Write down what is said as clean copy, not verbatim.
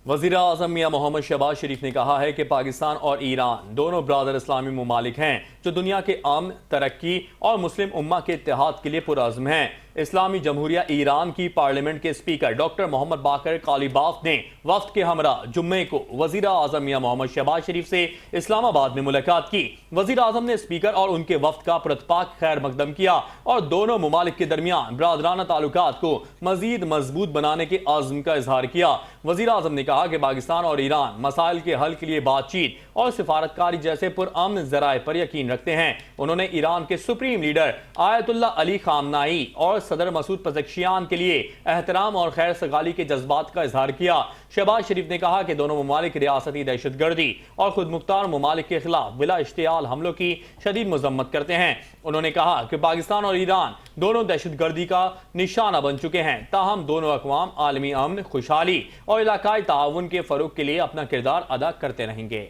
وزیر اعظم میاں محمد شہباز شریف نے کہا ہے کہ پاکستان اور ایران دونوں برادر اسلامی ممالک ہیں جو دنیا کے امن، ترقی اور مسلم امہ کے اتحاد کے لیے پرعزم ہیں۔ اسلامی جمہوریہ ایران کی پارلیمنٹ کے اسپیکر ڈاکٹر محمد باقر قالیباف نے وفد کے ہمراہ جمعے کو وزیر اعظم میاں محمد شہباز شریف سے اسلام آباد میں ملاقات کی۔ وزیر اعظم نے اسپیکر اور ان کے وفد کا پرتپاک خیر مقدم کیا اور دونوں ممالک کے درمیان برادرانہ تعلقات کو مزید مضبوط بنانے کے عزم کا اظہار کیا۔ وزیر اعظم نے کہا کہ پاکستان اور ایران مسائل کے حل کے لیے بات چیت اور سفارتکاری جیسے پرامن ذرائع پر یقین رکھتے ہیں۔ انہوں نے ایران کے سپریم لیڈر آیت اللہ علی خامنائی اور صدر مسعود پزشکیان کے لیے احترام اور خیر سگالی کے جذبات کا اظہار کیا۔ شہباز شریف نے کہا کہ دونوں ممالک ریاستی دہشت گردی اور خود مختار ممالک کے خلاف بلا اشتعال حملوں کی شدید مذمت کرتے ہیں۔ انہوں نے کہا کہ پاکستان اور ایران دونوں دہشت گردی کا نشانہ بن چکے ہیں، تاہم دونوں اقوام عالمی امن، خوشحالی اور علاقائی تعاون کے فروغ کے لیے اپنا کردار ادا کرتے رہیں گے۔